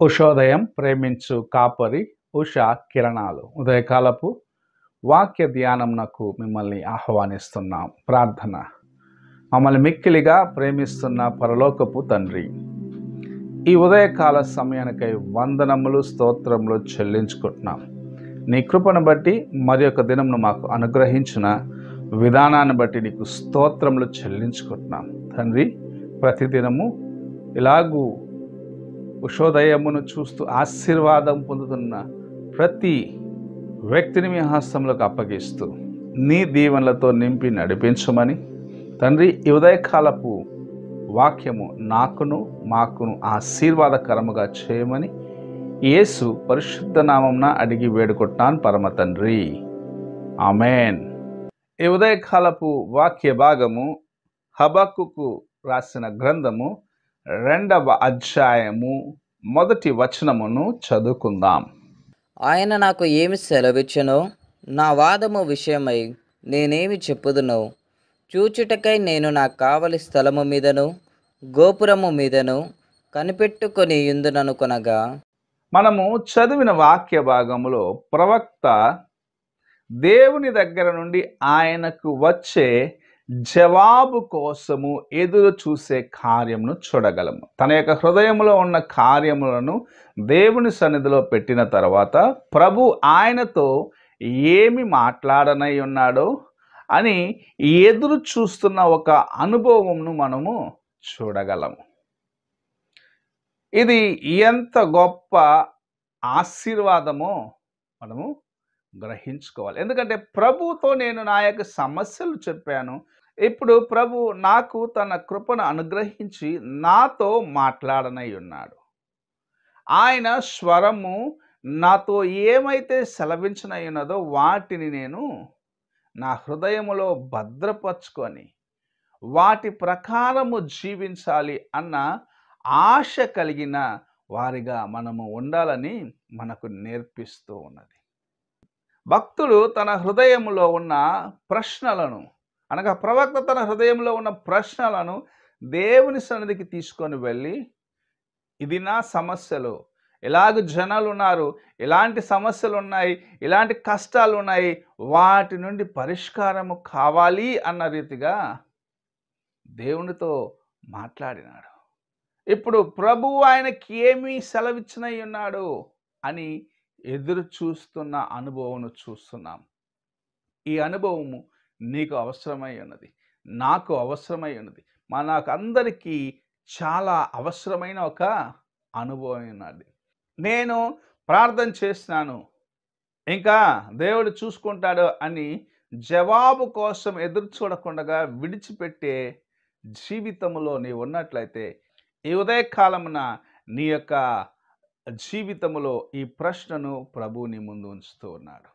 ఉషోదయం ప్రేమించు కాపరి ఉష కిరణాలు ఉదయకాలపు వాక్య ధ్యానంనకు మిమ్మల్ని ఆహ్వానిస్తున్నాం. ప్రార్థన. మమ్మల్ని మిక్కిలిగా ప్రేమిస్తున్న పరలోకపు తండ్రి, ఈ ఉదయకాల సమయానికై వందనములు స్తోత్రములు చెల్లించుకుంటున్నాం. నీ కృపను బట్టి మరి ఒక దినంను మాకు అనుగ్రహించిన విధానాన్ని బట్టి నీకు స్తోత్రములు చెల్లించుకుంటున్నాం తండ్రి. ప్రతిదినము ఇలాగూ ఉషోదయమును చూస్తూ ఆశీర్వాదం పొందుతున్న ప్రతి వ్యక్తిని మీ హస్తంలోకి అప్పగిస్తూ నీ దీవెనలతో నింపి నడిపించమని తండ్రి, ఈ ఉదయకాలపు వాక్యము నాకును మాకును ఆశీర్వాదకరముగా చేయమని యేసు పరిశుద్ధ నామమున అడిగి వేడుకుంటున్నాను పరమ తండ్రి, ఆమెన్. ఈ ఉదయకాలపు వాక్య భాగము హబక్కుకు రాసిన గ్రంథము 2వ అధ్యాయము 1వ వచనమును చదువుకుందాం. ఆయన నాకు ఏమి సెలవిచ్చెనో నా వాదము విషయమై నేనేమి చెప్పుదునో చూచుటకై నేను నా కావలి స్థలము మీదను గోపురము మీదను కనిపెట్టుకొని యుందుననుకొనగా. మనము చదివిన వాక్య భాగములో ప్రవక్త దేవుని దగ్గర నుండి ఆయనకు వచ్చే జవాబు కోసము ఎదురు చూసే కార్యమును చూడగలము. తన యొక్క హృదయంలో ఉన్న కార్యములను దేవుని సన్నిధిలో పెట్టిన తర్వాత ప్రభు ఆయనతో ఏమి మాట్లాడనై ఉన్నాడో అని ఎదురు చూస్తున్న ఒక అనుభవంను మనము చూడగలము. ఇది ఎంత గొప్ప ఆశీర్వాదమో మనము గ్రహించుకోవాలి. ఎందుకంటే ప్రభుతో నేను నా యొక్క సమస్యలు చెప్పాను. ఇప్పుడు ప్రభు నాకు తన కృపను అనుగ్రహించి నాతో మాట్లాడనై ఉన్నాడు. ఆయన స్వరము నాతో ఏమైతే సెలవించనై ఉన్నదో వాటిని నేను నా హృదయములో భద్రపరుచుకొని వాటి ప్రకారము జీవించాలి అన్న ఆశ కలిగిన వారిగా మనము ఉండాలని మనకు నేర్పిస్తూ ఉన్నది. భక్తుడు తన హృదయంలో ఉన్న ప్రశ్నలను, అనగా ప్రవక్త తన హృదయంలో ఉన్న ప్రశ్నలను దేవుని సన్నిధికి తీసుకొని వెళ్ళి, ఇది నా సమస్యలు, ఇలాగ జనాలు ఉన్నారు, ఇలాంటి సమస్యలు ఉన్నాయి, ఇలాంటి కష్టాలు ఉన్నాయి, వాటి నుండి పరిష్కారము కావాలి అన్న రీతిగా దేవునితో మాట్లాడినాడు. ఇప్పుడు ప్రభువు ఆయనకి ఏమి సెలవిచ్చినై ఉన్నాడు అని ఎదురు చూస్తున్న అనుభవం చూస్తున్నాం. ఈ అనుభవము నీకు అవసరమై ఉన్నది, నాకు అవసరమై ఉన్నది, మనకు అందరికీ చాలా అవసరమైన ఒక అనుభవం ఉన్నది. నేను ప్రార్థన చేసినాను, ఇంకా దేవుడు చూసుకుంటాడు అని జవాబు కోసం ఎదురు చూడకుండా విడిచిపెట్టే జీవితంలో నీవు ఉన్నట్లయితే ఈ ఉదయకాలమున నీ యొక్క జీవితంలో ఈ ప్రశ్నను ప్రభు నీ ముందు ఉంచుతూ ఉన్నాడు.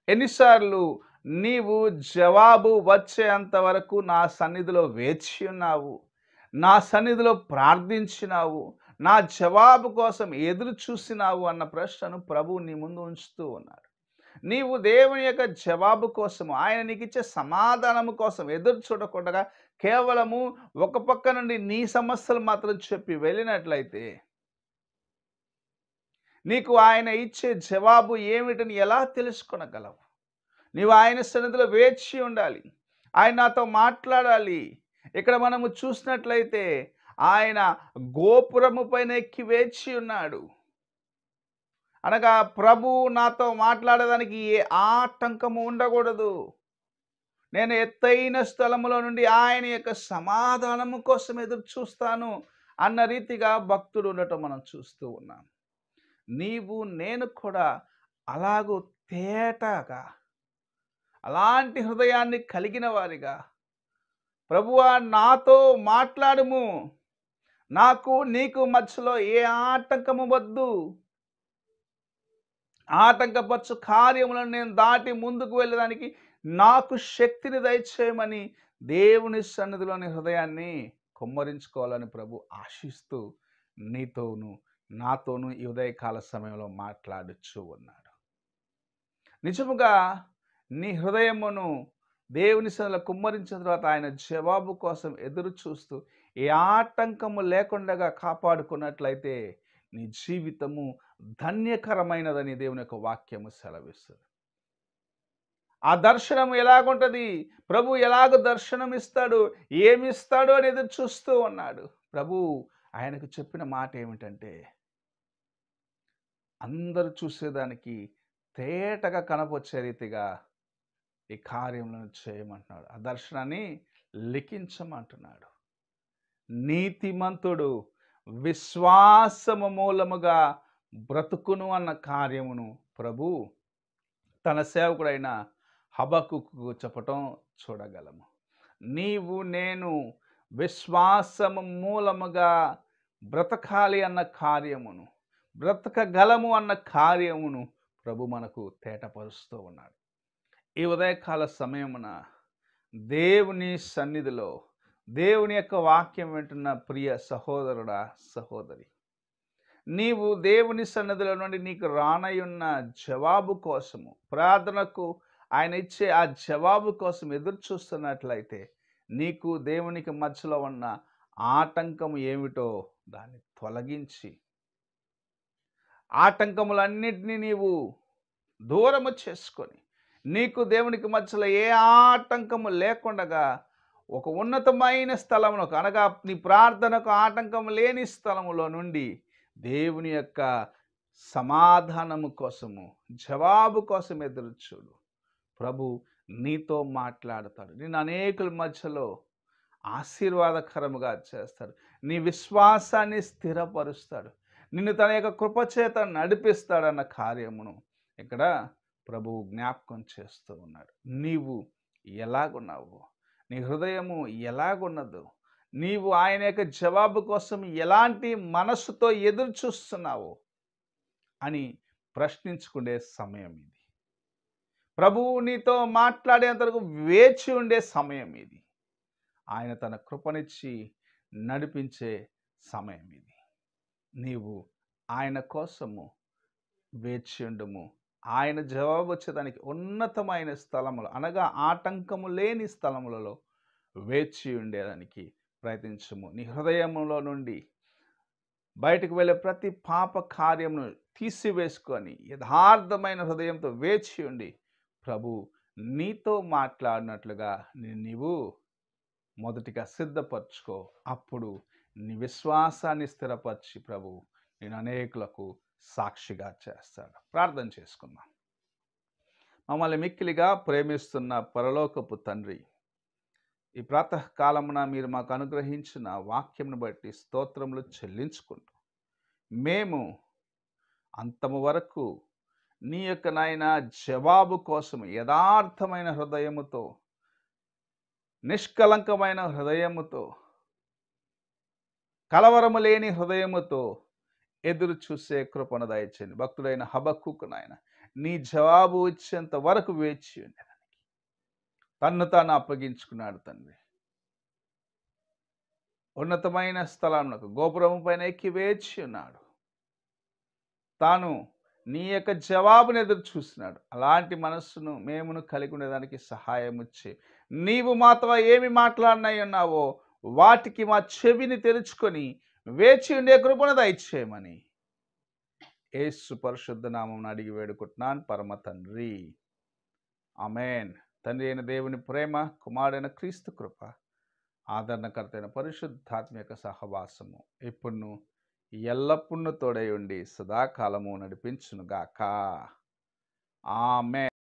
ఎన్నిసార్లు నీవు జవాబు వచ్చేంత వరకు నా సన్నిధిలో వేచి ఉన్నావు, నా సన్నిధిలో ప్రార్థించినావు, నా జవాబు కోసం ఎదురు చూసినావు అన్న ప్రశ్నను ప్రభు నీ ముందు ఉంచుతూ ఉన్నాడు. నీవు దేవుని యొక్క జవాబు కోసము, ఆయన నీకు ఇచ్చే సమాధానము కోసం ఎదురు చూడకుండా కేవలము ఒక పక్క నుండి నీ సమస్యలు మాత్రం చెప్పి వెళ్ళినట్లయితే నీకు ఆయన ఇచ్చే జవాబు ఏమిటని ఎలా తెలుసుకొనగలవు? నీవు ఆయన సన్నిధిలో వేచి ఉండాలి, ఆయన నాతో మాట్లాడాలి. ఇక్కడ మనము చూసినట్లయితే ఆయన గోపురము పైన ఎక్కి వేచి ఉన్నాడు. అనగా ప్రభు నాతో మాట్లాడడానికి ఏ ఆటంకము ఉండకూడదు. నేను ఎత్తైన స్థలములో నుండి ఆయన యొక్క సమాధానము కోసం ఎదురు చూస్తాను అన్న రీతిగా భక్తుడు ఉండటం మనం చూస్తూ ఉన్నాం. నీవు నేను కూడా అలాగూ తేటగా అలాంటి హృదయాన్ని కలిగిన వారిగా, ప్రభువా నాతో మాట్లాడుము, నాకు నీకు మధ్యలో ఏ ఆటంకము వద్దు, ఆటంకపరచు కార్యములను నేను దాటి ముందుకు వెళ్ళడానికి నాకు శక్తిని దయచేయమని దేవుని సన్నిధిలోని హృదయాన్ని కుమ్మరించుకోవాలని ప్రభు ఆశిస్తూ నీతోనూ నాతోనూ ఈ ఉదయకాల సమయంలో మాట్లాడుచూ ఉన్నాడు. నిజముగా నీ హృదయమును దేవుని సన్నిధిలో కుమ్మరించిన తర్వాత ఆయన జవాబు కోసం ఎదురు చూస్తూ ఏ ఆటంకము లేకుండా కాపాడుకున్నట్లయితే నీ జీవితము ధన్యకరమైనదని దేవుని యొక్క వాక్యము సెలవిస్తుంది. ఆ దర్శనం ఎలాగుంటది? ప్రభు ఎలాగ దర్శనం ఇస్తాడు, ఏమిస్తాడు అని ఎదురు చూస్తూ ఉన్నాడు. ప్రభు ఆయనకు చెప్పిన మాట ఏమిటంటే, అందరూ చూసేదానికి తేటగా కనపొచ్చే రీతిగా ఈ కార్యములను చేయమంటున్నాడు. ఆ దర్శనాన్ని లిఖించమంటున్నాడు. నీతిమంతుడు విశ్వాసము మూలముగా బ్రతుకును అన్న కార్యమును ప్రభు తన సేవకుడైన హబక్కుకు చెప్పటం చూడగలము. నీవు నేను విశ్వాసము మూలముగా బ్రతకాలి అన్న కార్యమును, బ్రతకగలము అన్న కార్యమును ప్రభు మనకు తేటపరుస్తూ ఉన్నాడు. ఈ ఉదయకాల సమయమున దేవుని సన్నిధిలో దేవుని యొక్క వాక్యం వింటున్న ప్రియ సహోదరుడా, సహోదరి, నీవు దేవుని సన్నిధిలో నుండి నీకు రానయున్న జవాబు కోసము, ప్రార్థనకు ఆయన ఇచ్చే ఆ జవాబు కోసం ఎదురు చూస్తున్నట్లయితే నీకు దేవునికి మధ్యలో ఉన్న ఆటంకం ఏమిటో దాన్ని తొలగించి ఆటంకములన్నిటినీ నీవు దూరము చేసుకొని నీకు దేవునికి మధ్యలో ఏ ఆటంకము లేకుండగా ఒక ఉన్నతమైన స్థలమునకు, అనగా నీ ప్రార్థనకు ఆటంకం లేని స్థలములో నుండి దేవుని యొక్క సమాధానము కోసము, జవాబు కోసం ఎదురు చూడు. ప్రభు నీతో మాట్లాడతాడు. నిన్ను అనేకుల మధ్యలో ఆశీర్వాదకరముగా చేస్తాడు. నీ విశ్వాసాన్ని స్థిరపరుస్తాడు. నిన్ను తన యొక్క కృపచేత నడిపిస్తాడన్న కార్యమును ఇక్కడ ప్రభువు జ్ఞాపకం చేస్తూ ఉన్నాడు. నీవు ఎలాగున్నావు, నీ హృదయము ఎలాగున్నదో, నీవు ఆయన యొక్క జవాబు కోసం ఎలాంటి మనస్సుతో ఎదురు చూస్తున్నావు అని ప్రశ్నించుకునే సమయం ఇది. ప్రభువు నీతో మాట్లాడేంత వరకు వేచి ఉండే సమయం ఇది. ఆయన తన కృపనిచ్చి నడిపించే సమయం ఇది. నీవు ఆయన కోసము వేచి ఉండుము. ఆయన జవాబు వచ్చేదానికి ఉన్నతమైన స్థలములు, అనగా ఆటంకము లేని స్థలములలో వేచి ఉండేదానికి ప్రయత్నించము. నీ హృదయములో నుండి బయటకు వెళ్ళే ప్రతి పాప కార్యమును తీసివేసుకొని యథార్థమైన హృదయంతో వేచి ఉండి ప్రభు నీతో మాట్లాడినట్లుగా నీవు మొదటిగా సిద్ధపరచుకో. అప్పుడు నీ విశ్వాసాన్ని స్థిరపరిచి ప్రభు నేను అనేకులకు సాక్షిగా చేస్తాడు. ప్రార్థన చేసుకుందాం. మమ్మల్ని మిక్కిలిగా ప్రేమిస్తున్న పరలోకపు తండ్రి, ఈ ప్రాతకాలమున మీరు మాకు అనుగ్రహించిన వాక్యమును బట్టి స్తోత్రములు చెల్లించుకుంటూ, మేము అంతము వరకు నీ యొక్క నాయన జవాబు కోసం యథార్థమైన హృదయముతో, నిష్కలంకమైన హృదయముతో, కలవరము లేని హృదయముతో ఎదురు చూసే కృపను దయచేయండి. భక్తుడైన హబక్కుకు నాయన నీ జవాబు వచ్చేంత వరకు వేచి ఉండేదానికి తన్ను తాను అప్పగించుకున్నాడు తండ్రి. ఉన్నతమైన స్థలమునకు గోపురము పైన ఎక్కి వేచి ఉన్నాడు. తాను నీ యొక్క జవాబును ఎదురు చూసినాడు. అలాంటి మనస్సును మేమును కలిగి ఉండేదానికి సహాయం ఇచ్చి, నీవు మాతో ఏమి మాట్లాడినై ఉన్నావో వాటికి మా చెవిని తెరుచుకొని వేచి ఉండే కృపను దయచేయమని యేసు పరిశుద్ధ నామమున అడిగి వేడుకుంటున్నాను పరమ తండ్రి. ఆమేన్. తండ్రి అయిన దేవుని ప్రేమ, కుమారుడైన క్రీస్తు కృప, ఆదరణకర్త అయిన పరిశుద్ధాత్మ యొక్క సహవాసము ఇప్పుడును ఎల్లప్పుడూ తోడై ఉండి సదాకాలము నడిపించునుగాక. ఆమేన్.